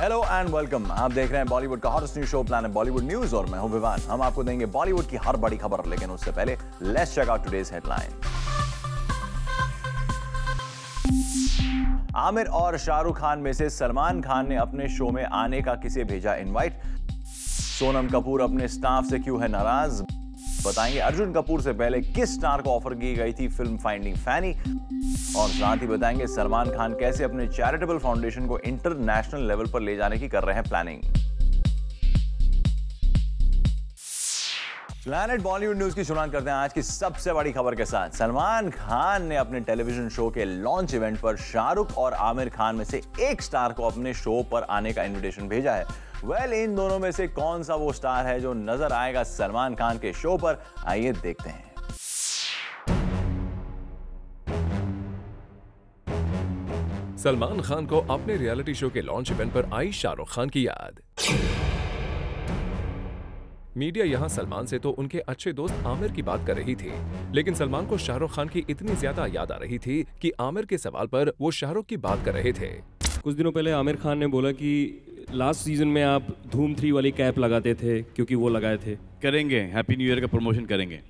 Hello and welcome. आप देख रहे हैं बॉलीवुड का hottest news show planet Bollywood news और मैं हूं विवान। हम आपको देंगे बॉलीवुड की हर बड़ी खबर, लेकिन उससे पहले let's check out today's headline. Aamir और शाहरुख खान में से सलमान खान ने अपने शो में आने का किसे भेजा इनवाइट? सोनम कपूर अपने स्टाफ से क्यों है नाराज? बताएंगे अर्जुन कपूर से पहले किस स्टार को ऑफर की गई थी फिल्म फाइंडिंग फैनी, और साथ ही बताएंगे सलमान खान कैसे अपने चैरिटेबल फाउंडेशन को इंटरनेशनल लेवल पर ले जाने की कर रहे हैं प्लानिंग। प्लैनेट बॉलीवुड न्यूज की शुरुआत करते हैं आज की सबसे बड़ी खबर के साथ। सलमान खान ने अपने टेलीविजन शो के लॉन्च इवेंट पर शाहरुख और आमिर खान में से एक स्टार को अपने शो पर आने का इनविटेशन भेजा है। इन दोनों में से कौन सा वो स्टार है जो नजर आएगा सलमान खान के शो पर, आइए देखते हैं। सलमान खान को अपने रियलिटी शो के लॉन्च इवेंट पर आई शाहरुख खान की याद। मीडिया यहां सलमान से तो उनके अच्छे दोस्त आमिर की बात कर रही थी, लेकिन सलमान को शाहरुख खान की इतनी ज्यादा याद आ रही थी कि आमिर के सवाल पर वो शाहरुख की बात कर रहे थे। कुछ दिनों पहले आमिर खान ने बोला कि लास्ट सीजन में आप धूम 3 वाली कैप लगाते थे क्योंकि वो लगाए थे। करेंगे, हैप्पी न्यू ईयर का प्रमोशन करेंगे।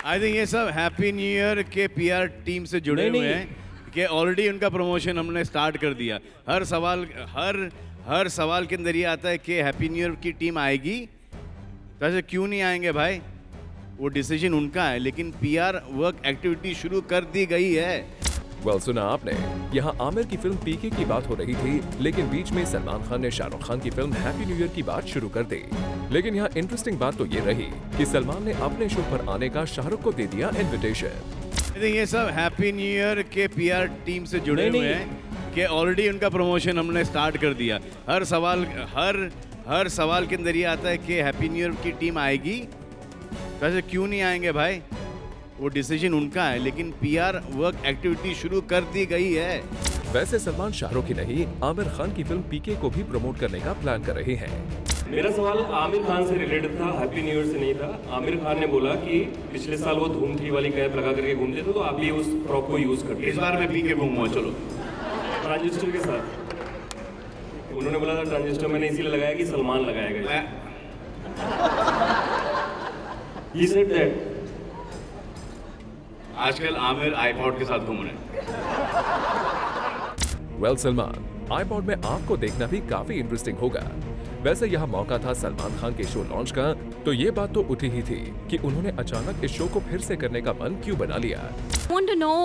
आई थिंक ये सब हैप्पी न्यू ईयर के पीआर टीम से जुड़े हुए हैं कि ऑलरेडी उनका प्रमोशन हमने स्टार्ट कर दिया। हर सवाल के अंदर ये आता है कि हैप्पी न्यू ईयर की टीम आएगी, तो ऐसे क्यों नहीं आएंगे भाई? वो डिसीजन उनका है, लेकिन पीआर वर्क एक्टिविटी शुरू कर दी गई है। सुना आपने, यहाँ आमिर की फिल्म पीके की बात हो रही थी, लेकिन बीच में सलमान खान ने शाहरुख खान की फिल्म हैप्पी न्यू ईयर की बात शुरू कर दी। लेकिन यहाँ इंटरेस्टिंग बात तो ये रही कि सलमान ने अपने शो पर आने का शाहरुख को दे दिया इन्विटेशन। ये सब हैप्पी न्यू ईयर के पीआर टीम से जुड़े हुए हैं कि ऑलरेडी उनका प्रमोशन हमने स्टार्ट कर दिया। हर सवाल के अंदर ये आता है कि हैप्पी न्यू ईयर की टीम आएगी, तो ऐसे क्यों नहीं आएंगे भाई? वो डिसीजन उनका है, लेकिन पीआर वर्क एक्टिविटी शुरू कर दी गई है। वैसे सलमान शाहरुख ही नहीं, आमिर खान की फिल्म पीके को भी प्रमोट करने का प्लान कर रहे हैं। मेरा सवाल आमिर खान से रिलेटेड था, हैप्पी न्यू ईयर से नहीं था। आमिर खान ने बोला कि पिछले साल वो धूम 3 वाली कैप लगा करके घूमते थे, तो आप भी उस प्रॉप को यूज करते। इस बार मैं पीके घूमूंगा, चलो ट्रांजिस्टर के साथ। उन्होंने बोला था ट्रांजिस्टर मैंने इसीलिए लगाया कि सलमान लगाएगा। He said that. आजकल आमिर आईपॉड के साथ घूम रहे हैं। सलमान, आईपॉड में आपको देखना भी काफी इंटरेस्टिंग होगा। वैसे यहाँ मौका था सलमान खान के शो लॉन्च का, तो ये बात तो उठी ही थी कि उन्होंने अचानक इस शो को फिर से करने का मन क्यों बना लिया। Want to know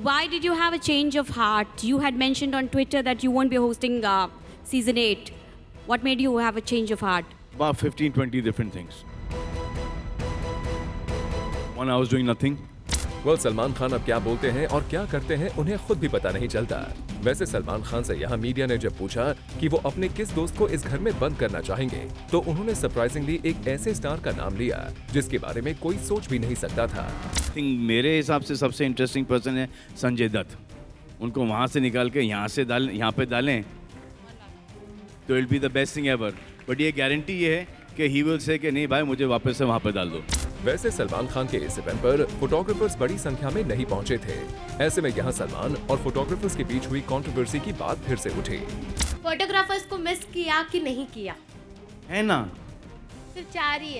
why did you have a change of heart? You had mentioned on Twitter that you won't be hosting season 8. What made you have a change of heart? About 15-20 different things. One, I was doing nothing. Salman Khan अब क्या बोलते हैं और क्या करते हैं उन्हें खुद भी पता नहीं चलता। वैसे सलमान खान से यहाँ मीडिया ने जब पूछा कि वो अपने किस दोस्त को इस घर में बंद करना चाहेंगे, तो उन्होंने सरप्राइजिंगली एक ऐसे स्टार का नाम लिया जिसके बारे में कोई सोच भी नहीं सकता था। मेरे हिसाब से सबसे इंटरेस्टिंग पर्सन है संजय दत्त। उनको वहाँ से निकाल के यहाँ पे डालें तो it be the best thing ever. But ये गारंटी ये है कि ही विल से कि नहीं भाई, मुझे वापस से वहाँ पे डाल दो। वैसे सलमान खान के इस इवेंट पर फोटोग्राफर्स बड़ी संख्या में नहीं पहुंचे थे। ऐसे में यहाँ सलमान और फोटोग्राफर्स के बीच हुई कंट्रोवर्सी की बात फिर से उठी। फोटोग्राफर्स को मिस किया कि नहीं किया? है ना, सिर्फ 4 ही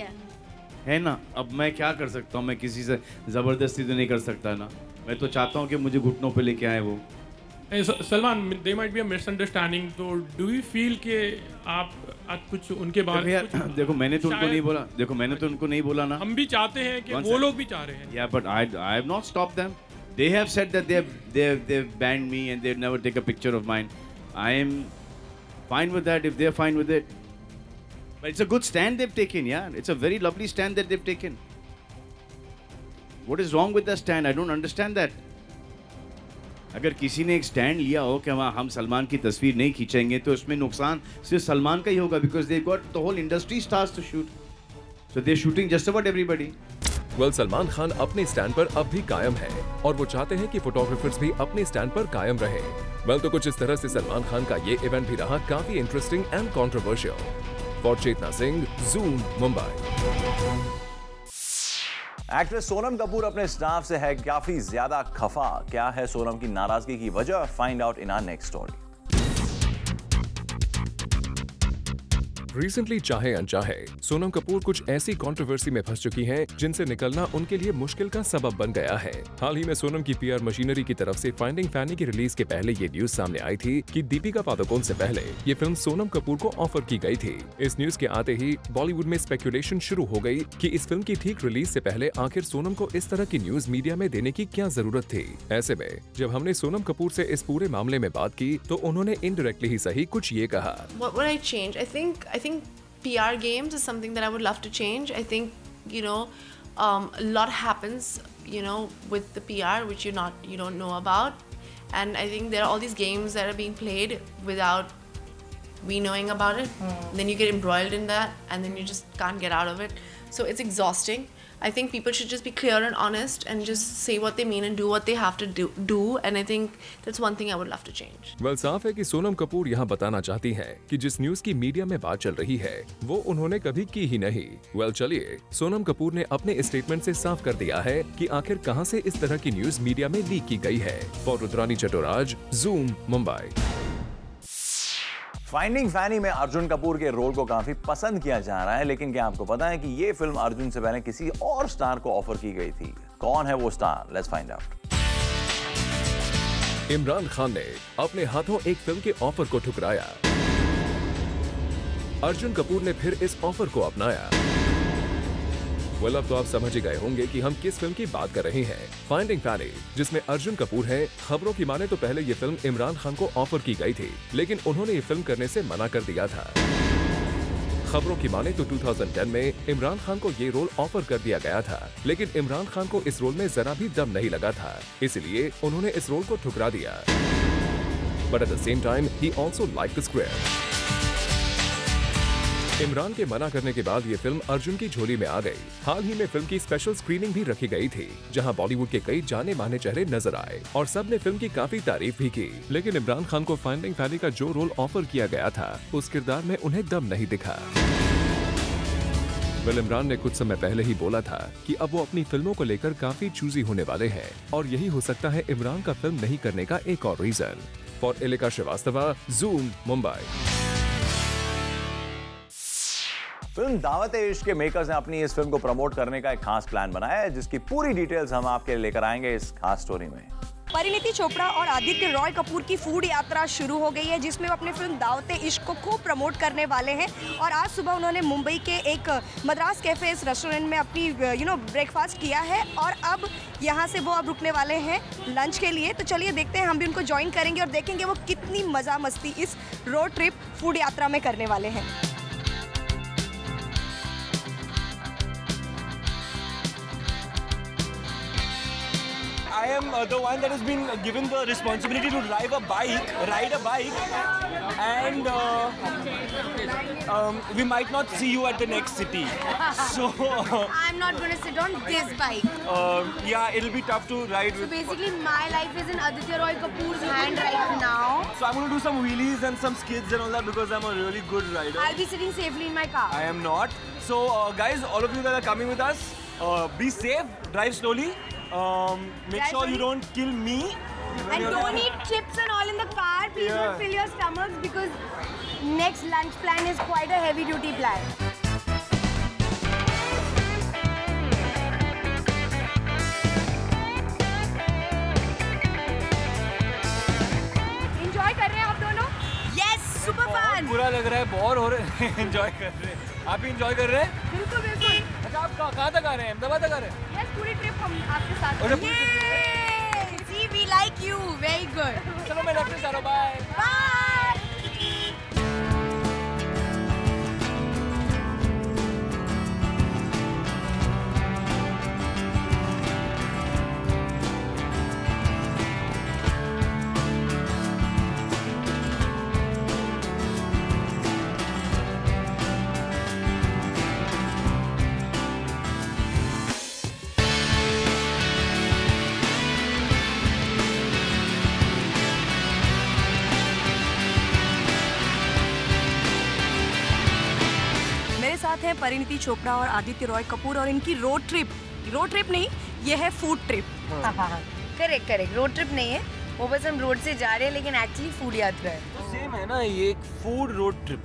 है ना। अब मैं क्या कर सकता हूँ? मैं किसी से जबरदस्ती तो नहीं कर सकता ना। मैं तो चाहता हूँ कि मुझे घुटनों पे लेके आए वो। Salman, there might be a misunderstanding, तो do you feel कि आप कुछ उनके बारे में? देखो मैंने तो उनको नहीं बोला। देखो मैंने तो उनको नहीं बोला ना। हम भी चाहते हैं कि वो लोग भी चाह रहे हैं। Yeah, but I have not stopped them. They have said that they've banned me and they'll never take a picture of mine. I am fine with that if they're fine with it. But it's a good stand they've taken, yeah. It's a very lovely stand that they've taken. What is wrong with that stand? I don't understand that. अगर किसी ने एक stand लिया हो कि हम सलमान की तस्वीर नहीं खींचेंगे, तो उसमें नुकसान सिर्फ सलमान का ही होगा, because they got the whole industry stars to shoot, so they shooting just about everybody. Salman Khan अपने स्टैंड पर अब भी कायम है और वो चाहते हैं कि फोटोग्राफर्स भी अपने स्टैंड पर कायम रहे। तो कुछ इस तरह से सलमान खान का ये इवेंट भी रहा काफी interesting and controversial. For Chetna Singh, Zoom, Mumbai. Actress Sonam Kapoor अपने स्टाफ से है काफी ज्यादा खफा। क्या है सोनम की नाराजगी की वजह? Find out in our next story. Recently चाहे अनचाहे सोनम कपूर कुछ ऐसी कंट्रोवर्सी में फंस चुकी हैं जिनसे निकलना उनके लिए मुश्किल का सबब बन गया है। हाल ही में सोनम की पीआर मशीनरी की तरफ से फाइंडिंग फैनी की रिलीज के पहले ये न्यूज सामने आई थी कि दीपिका पादुकोण से पहले ये फिल्म सोनम कपूर को ऑफर की गई थी। इस न्यूज के आते ही बॉलीवुड में स्पेकुलेशन शुरू हो गई कि इस फिल्म की ठीक रिलीज से पहले आखिर सोनम को इस तरह की न्यूज मीडिया में देने की क्या जरूरत थी। ऐसे में जब हमने सोनम कपूर से इस पूरे मामले में बात की तो उन्होंने इनडायरेक्टली ही सही कुछ ये कहा। What would I change? I think PR games is something that I would love to change. I think, you know, a lot happens, you know, with the PR which you don't know about, and I think there are all these games that are being played without we knowing about it. Then you get embroiled in that, and then you just can't get out of it. So it's exhausting. I think people should just be clear and honest and just say what they mean and do what they have to do. And I think that's one thing I would love to change. Well, साफ है कि सोनम कपूर यहाँ बताना चाहती हैं कि जिस news की मीडिया में बात चल रही है वो उन्होंने कभी की ही नहीं। Well, चलिए सोनम कपूर ने अपने स्टेटमेंट से साफ कर दिया है कि आखिर कहां से इस तरह की न्यूज मीडिया में लीक की गई है। For Rudrani Chattoraj, Zoom, Mumbai. Finding Fanny में अर्जुन कपूर के रोल को काफी पसंद किया जा रहा है, लेकिन क्या आपको पता है कि ये फिल्म अर्जुन से पहले किसी और स्टार को ऑफर की गई थी? कौन है वो star? Let's find out. Imran Khan ने अपने हाथों एक फिल्म के ऑफर को ठुकराया। अर्जुन कपूर ने फिर इस ऑफर को अपनाया। वेल, अब तो आप समझ ही गए होंगे कि हम किस फिल्म की बात कर रहे हैं। फाइंडिंग फैनी, जिसमें अर्जुन कपूर है। खबरों की माने तो पहले ये फिल्म इमरान खान को ऑफर की गई थी, लेकिन उन्होंने ये फिल्म करने से मना कर दिया था। खबरों की माने तो 2010 में इमरान खान को ये रोल ऑफर कर दिया गया था, लेकिन इमरान खान को इस रोल में जरा भी दम नहीं लगा था, इसलिए उन्होंने इस रोल को ठुकरा दिया। But at the same time he also like the script. Imran के मना करने के बाद ये फिल्म अर्जुन की झोली में आ गई। हाल ही में फिल्म की स्पेशल स्क्रीनिंग भी रखी गई थी, जहां बॉलीवुड के कई जाने माने चेहरे नजर आए और सब ने फिल्म की काफी तारीफ भी की। लेकिन इमरान खान को फाइंडिंग फैनी का जो रोल ऑफर किया गया था उस किरदार में उन्हें दम नहीं दिखा। वेल, इमरान ने कुछ समय पहले ही बोला था कि अब वो अपनी फिल्मों को लेकर काफी चूजी होने वाले हैं और यही हो सकता है इमरान का फिल्म नहीं करने का एक और reason. For Elika Srivastava, Zoom, Mumbai. Film Daawat-e-Ishq के मेकर्स ने अपनी इस फिल्म को प्रमोट करने का एक खास प्लान बनाया है, जिसकी पूरी डिटेल्स हम आपके लिए लेकर आएंगे इस खास स्टोरी में। परिणीति चोपड़ा और आदित्य रॉय कपूर की फूड यात्रा शुरू हो गई है, जिसमें वो अपनी फिल्म दावत-ए-इश्क को खूब प्रमोट करने वाले हैं। और आज सुबह उन्होंने मुंबई के एक मद्रास कैफे रेस्टोरेंट में अपनी ब्रेकफास्ट किया है और अब यहाँ से वो अब रुकने वाले हैं लंच के लिए। तो चलिए देखते हैं, हम भी उनको ज्वाइन करेंगे और देखेंगे वो कितनी मज़ा मस्ती इस रोड ट्रिप फूड यात्रा में करने वाले हैं। I am the one that has been given the responsibility to ride a bike, and we might not see you at the next city. So I'm not going to sit on this bike. Yeah, it'll be tough to ride. So basically, my life is in Aditya Roy Kapoor's hand right now. So I'm going to do some wheelies and some skids and all that because I'm a really good rider. I'll be sitting safely in my car. I am not. So guys, all of you that are coming with us, be safe, drive slowly. Make sure you don't kill me. And don't eat chips and all in the car. Please don't fill your stomachs because next lunch plan is quite a heavy duty plan. Enjoy कर रहे हैं आप दोनों? Yes, super fun. बुरा लग रहा है, bore हो रहे हैं, एंजॉय कर रहे हैं। आप भी एंजॉय कर रहे हैं? बिल्कुल बिल्कुल। अच्छा, आप कहाँ तक आ रहे हैं? अहमदाबाद तक आ रहे हैं? Yes, पूरी ट्रिप हम आपके साथ। See, we like you. Very good. चलो मैं लेफ्ट से आ रहा हूँ, बाय। Bye. साथ हैं परिणीति चोपड़ा और आदित्य रॉय कपूर और इनकी रोड ट्रिप नहीं, ये है food trip. Correct road trip नहीं है, वो बस हम रोड से जा रहे हैं, लेकिन एक्चुअली फूड यात्रा है। सेम है ना, ये एक फूड रोड ट्रिप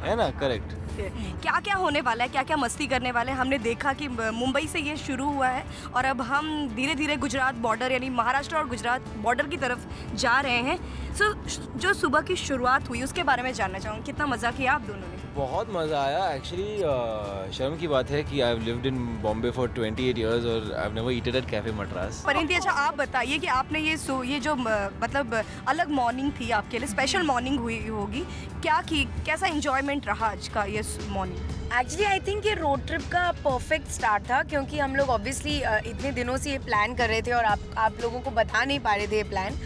है ना? करेक्ट। क्या क्या होने वाला है, क्या क्या मस्ती करने वाले हैं? हमने देखा कि मुंबई से ये शुरू हुआ है और अब हम धीरे धीरे गुजरात बॉर्डर यानी महाराष्ट्र और गुजरात बॉर्डर की तरफ जा रहे हैं। सो जो सुबह की शुरुआत हुई उसके बारे में जानना चाहूँगी, कितना मज़ा किया आप दोनों ने? बहुत मज़ा आया एक्चुअली। शर्म की बात है कि I have lived in Bombay for 28 years और I have never eated at cafe Madras. Parineeti, अच्छा आप बताइए कि आपने ये जो मतलब अलग मॉर्निंग थी आपके लिए, स्पेशल मॉर्निंग हुई होगी, कैसा एंजॉयमेंट रहा आज का ये मॉर्निंग? एक्चुअली आई थिंक ये रोड ट्रिप का परफेक्ट स्टार्ट था, क्योंकि हम लोग ऑब्वियसली इतने दिनों से ये प्लान कर रहे थे और आप लोगों को बता नहीं पा रहे थे ये प्लान।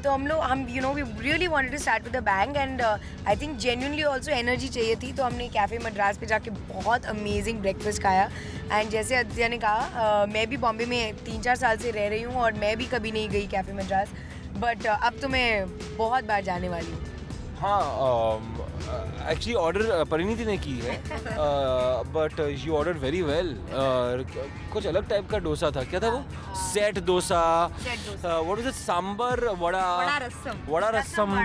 तो हम you know we really wanted to start with the bang and I think genuinely also energy चाहिए थी, तो हमने कैफ़े मद्रास पे जाके बहुत अमेजिंग ब्रेकफास्ट खाया। एंड जैसे आदित्य ने कहा, मैं भी बॉम्बे में 3-4 साल से रह रही हूँ और मैं भी कभी नहीं गई कैफ़े मद्रास, बट अब तो मैं बहुत बार जाने वाली हूँ। हाँ, एक्चुअली ऑर्डर परिणीति ने की है, but you order very well. कुछ अलग टाइप का डोसा था, क्या था वो? Set dosa, what is it, sambar vada rasam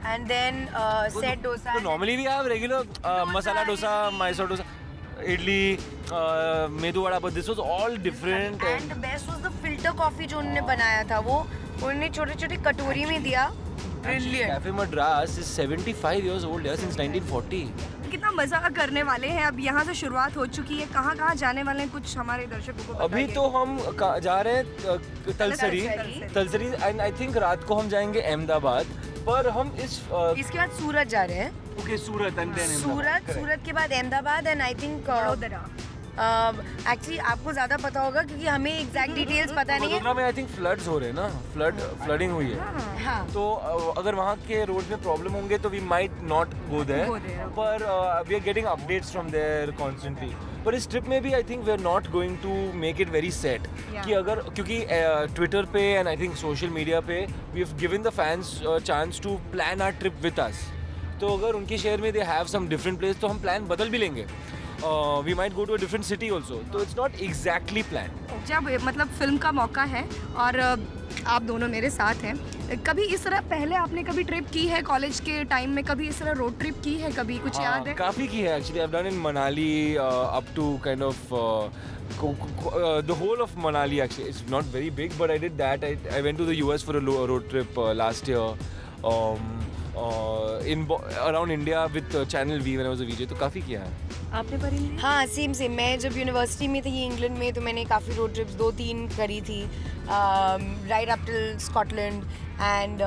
and then set dosa. तो normally we have regular masala dosa, Mysore dosa, idli, medu vada, but this was all different. And the best was the filter coffee जो उन्होंने बनाया था, वो उन्होंने छोटे-छोटे कटोरी में दिया। Brilliant. Cafe Madras is 75 years old, yeah, since 1940. कितना मजा करने वाले हैं। अब यहाँ से शुरुआत हो चुकी है, कहाँ जाने वाले हैं कुछ हमारे दर्शकों को बताइए। अभी तो हम जा रहे हैं तलसरी एंड आई थिंक रात को हम जाएंगे अहमदाबाद, पर हम इसके बाद सूरत जा रहे हैं। ओके, सूरत के बाद Ahmedabad and I think actually आपको ज़्यादा पता होगा क्योंकि हमें एग्जैक्ट डिटेल्स पता नहीं है। वडोदरा में आई थिंक फ्लड्स हो रहे हैं ना, फ्लडिंग हुई है। हाँ। तो अगर वहाँ के रोड में प्रॉब्लम होंगे तो we might not go there, पर we are getting updates from there constantly. पर इस ट्रिप में भी I think we are not going to make it very set कि अगर, क्योंकि ट्विटर पे and I think social media पे we have given the fans chance to plan our trip with us. तो अगर उनके शहर में they have some different place तो हम प्लान बदल भी लेंगे। We might go to a different city also, so it's not exactly planned. जब मतलब फिल्म का मौका है और आप दोनों मेरे साथ हैं, कभी इस तरह पहले आपने कभी ट्रिप की है कॉलेज के टाइम में, कभी इस तरह रोड ट्रिप की है, कभी कुछ याद है? काफ़ी की है actually. I've done in Manali up to kind of the whole of Manali actually. It's not very big, but I did that. I went to the US for a road trip last year. Around India with Channel V when I was a VJ, तो काफ़ी किया है। आपने परिणीति? हाँ, same मैं जब university में थी इंग्लैंड में, तो मैंने काफ़ी रोड ट्रिप्स 2-3 करी थी, right up till Scotland and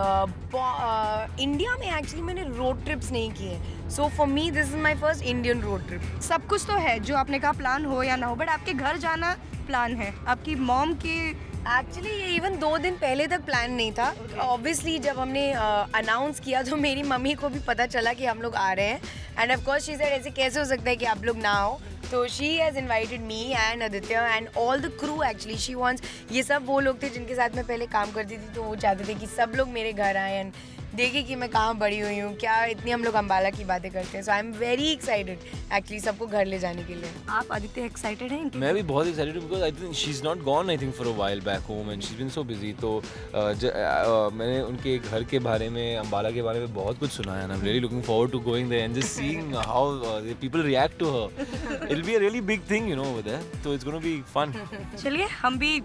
India में एक्चुअली मैंने रोड ट्रिप्स नहीं किए। So for me this is my first Indian road trip. सब कुछ तो है जो आपने कहा प्लान हो या ना हो, बट आपके घर जाना प्लान है, आपकी मॉम की एक्चुअली ये इवन 2 दिन पहले तक प्लान नहीं था। ऑब्वियसली जब हमने अनाउंस किया तो मेरी मम्मी को भी पता चला कि हम लोग आ रहे हैं, end of course she said ऐसे कैसे हो सकता है कि आप लोग ना आओ। तो she has invited me and Aditya and all the crew. Actually she wants, ये सब वो लोग थे जिनके साथ मैं पहले काम करती थी, तो वो चाहते थे कि सब लोग मेरे घर आए एंड देखे कि मैं कहाँ बड़ी हुई हूँ, क्या इतनी हम लोग अम्बाला की बातें करते हैं। So I am very excited actually सबको घर ले जाने के लिए। आप आदित्य एक्साइटेड हैं? मैं भी बहुत एक्साइटेड हूँ because I think she is not gone I think for a while back home and she is been so busy. तो मैंने उनके घर के बारे में, अम्बाला के बारे में बहुत कुछ सुना है and I am really looking forward to going there and just seeing how people react to her. It will be a really big thing you know over there, तो इट्स गोना बी फन। चलिए हम भी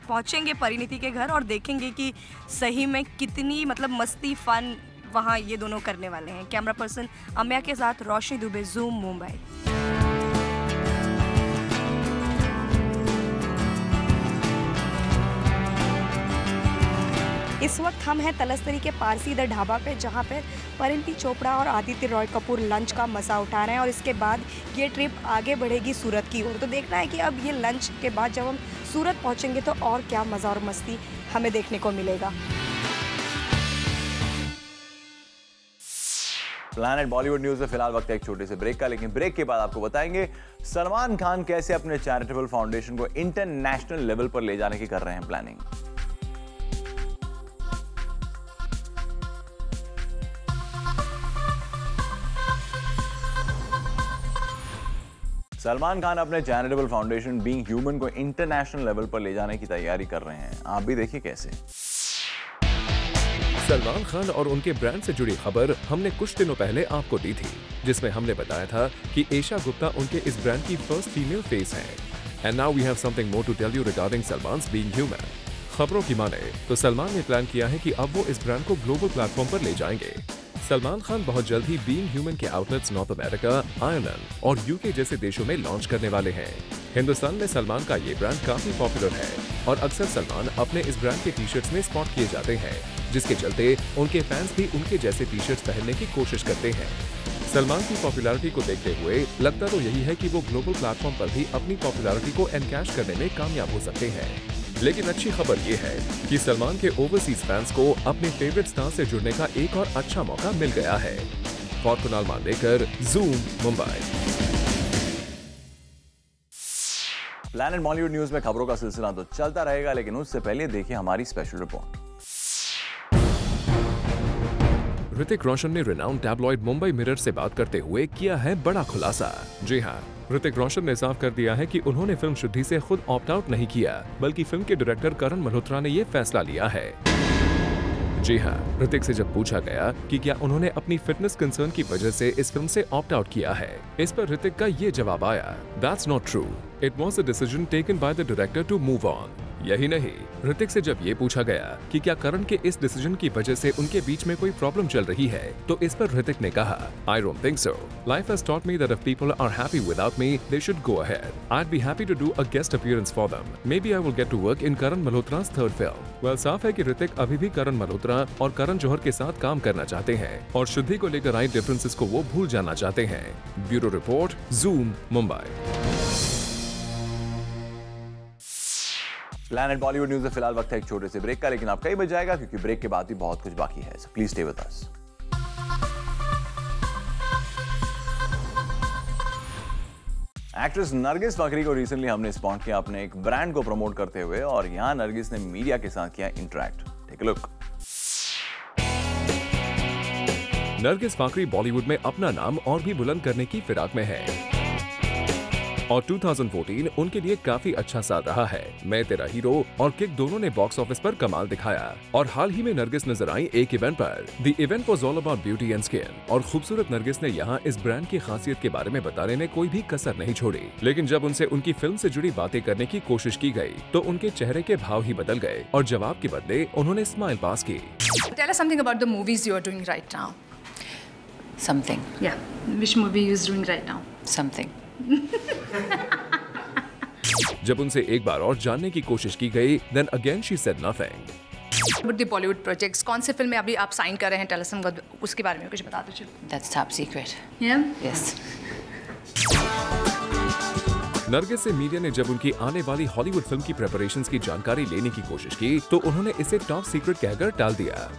पहुँचेंगे परिणीति के घर और देखेंगे कि सही में कितनी मतलब मस्ती फन वहाँ ये दोनों करने वाले हैं। कैमरा पर्सन अम्या के साथ रोशनी दुबे, ज़ूम मुंबई। इस वक्त हम हैं तलस्तरी के पारसी द ढाबा पे, जहाँ पे परिणीति चोपड़ा और आदित्य रॉय कपूर लंच का मज़ा उठा रहे हैं और इसके बाद ये ट्रिप आगे बढ़ेगी सूरत की ओर। तो देखना है कि अब ये लंच के बाद जब हम सूरत पहुँचेंगे तो और क्या मज़ा और मस्ती हमें देखने को मिलेगा। प्लैनेट बॉलीवुड न्यूज़ में फिलहाल वक्त है एक छोटे से ब्रेक का, लेकिन ब्रेक के बाद आपको बताएंगे सलमान खान कैसे अपने चैरिटेबल फाउंडेशन को इंटरनेशनल लेवल पर ले जाने की कर रहे हैं प्लानिंग। सलमान खान अपने चैरिटेबल फाउंडेशन बीइंग ह्यूमन को इंटरनेशनल लेवल पर ले जाने की तैयारी कर रहे हैं। आप भी देखिए कैसे। सलमान खान और उनके ब्रांड से जुड़ी खबर हमने कुछ दिनों पहले आपको दी थी, जिसमें हमने बताया था कि एशा गुप्ता उनके इस ब्रांड की फर्स्ट फीमेल फेस हैं। And now we have something more to tell you regarding Salman's being human. खबरों की माने तो सलमान ने प्लान किया है कि अब वो इस ब्रांड को ग्लोबल प्लेटफॉर्म पर ले जाएंगे। सलमान खान बहुत जल्द ही बीइंग ह्यूमन के आउटलेट्स नॉर्थ अमेरिका, आयरलैंड और यूके जैसे देशों में लॉन्च करने वाले हैं। हिंदुस्तान में सलमान का ये ब्रांड काफी पॉपुलर है और अक्सर सलमान अपने इस ब्रांड के टी शर्ट्स में स्पॉट किए जाते हैं, जिसके चलते उनके फैंस भी उनके जैसे टी शर्ट्स पहनने की कोशिश करते हैं। सलमान की पॉपुलैरिटी को देखते हुए लगता तो यही है कि वो ग्लोबल प्लेटफॉर्म पर भी अपनी पॉपुलैरिटी को एनकैश करने में कामयाब हो सकते हैं। लेकिन अच्छी खबर ये है कि सलमान के ओवरसीज फैंस को अपने फेवरेट स्टार से जुड़ने का एक और अच्छा मौका मिल गया है। For Kunal Mandekar, zoom, Mumbai. Planet Bollywood news में खबरों का सिलसिला तो चलता रहेगा, लेकिन उससे पहले देखिए हमारी स्पेशल रिपोर्ट। ऋतिक रोशन ने रिनाउंड टैबलॉइड मुंबई मिरर से बात करते हुए किया है बड़ा खुलासा। जी हाँ, ऋतिक रोशन ने साफ कर दिया है कि उन्होंने फिल्म शुद्धि से खुद ऑप्ट आउट नहीं किया, बल्कि फिल्म के डायरेक्टर करण मल्होत्रा ने ये फैसला लिया है। जी हाँ, ऋतिक से जब पूछा गया कि क्या उन्होंने अपनी फिटनेस कंसर्न की वजह से इस फिल्म से ऑप्ट आउट किया है, इस पर ऋतिक का ये जवाब आया, that's not true, it was a decision taken by the director to move on. यही नहीं, ऋतिक से जब ये पूछा गया कि क्या करण के इस डिसीजन की वजह से उनके बीच में कोई प्रॉब्लम चल रही है, तो इस पर ऋतिक ने कहा, I don't think so, life has taught me that if people are happy without me they should go ahead, I'd be happy to do a guest appearance for them, maybe I will get to work in Karan Malhotra's third film। well, साफ है कि ऋतिक अभी भी करण मल्होत्रा और करण जौहर के साथ काम करना चाहते हैं और शुद्धि को लेकर आई डिफरेंसेस को वो भूल जाना चाहते हैं। Bureau report, zoom, Mumbai. Planet Bollywood news में फिलहाल वक्त है एक छोटे से ब्रेक का, लेकिन आप कहीं बच जाएगा क्योंकि ब्रेक के बाद भी बहुत कुछ बाकी है, so please stay with us. Actress Nargis Fakhri को रिसेंटली हमने स्पॉट किया अपने एक ब्रांड को प्रमोट करते हुए, और यहां नरगिस ने मीडिया के साथ किया interact. Take a look. Nargis Fakhri Bollywood में अपना नाम और भी बुलंद करने की फिराक में है और 2014 उनके लिए काफी अच्छा साल रहा है। मैं तेरा हीरो और किक दोनों ने बॉक्स ऑफिस पर कमाल दिखाया और हाल ही में नरगिस नजर आई एक इवेंट पर। The event was all about beauty and skin और खूबसूरत नरगिस ने यहाँ इस ब्रांड की खासियत के बारे में बताने में कोई भी कसर नहीं छोड़ी। लेकिन जब उनसे उनकी फिल्म से जुड़ी बातें करने की कोशिश की गई तो उनके चेहरे के भाव ही बदल गए और जवाब के बदले उन्होंने स्माइल पास की। Tell us something about the movies you are doing right now. Something. Yeah. Which movie you is doing right now? Something. जब उनसे एक बार और जानने की कोशिश की गई, then again she said nothing. About the Bollywood projects, कौन से फिल्म में अभी आप साइन कर रहे हैं? Tell us उसके बारे में कुछ बता दीजिए। That's top secret. Yeah. Yes. Nargis से मीडिया ने जब उनकी आने वाली हॉलीवुड फिल्म की प्रिपरेशंस की जानकारी लेने की कोशिश की तो उन्होंने इसे टॉप सीक्रेट कहकर टाल दिया।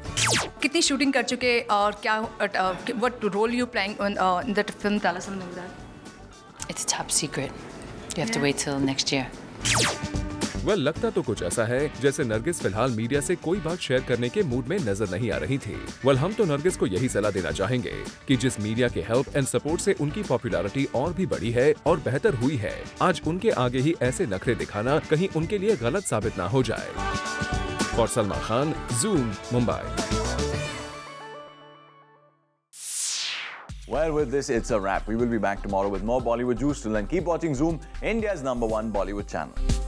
कितनी शूटिंग कर चुके और क्या what role you playing in that film? Tell us something about that. It's top secret. You have to wait till next year. well, लगता तो कुछ ऐसा है जैसे नरगिस फिलहाल मीडिया से कोई बात शेयर करने के मूड में नजर नहीं आ रही थी। well, हम तो नरगिस को यही सलाह देना चाहेंगे कि जिस मीडिया के हेल्प एंड सपोर्ट से उनकी पॉपुलैरिटी और भी बढ़ी है और बेहतर हुई है, आज उनके आगे ही ऐसे नखरे दिखाना कहीं उनके लिए गलत साबित ना हो जाए। For Salman Khan, zoom, Mumbai. Well, with this, it's a wrap. We will be back tomorrow with more Bollywood juice. Till then, keep watching Zoom, India's #1 Bollywood channel.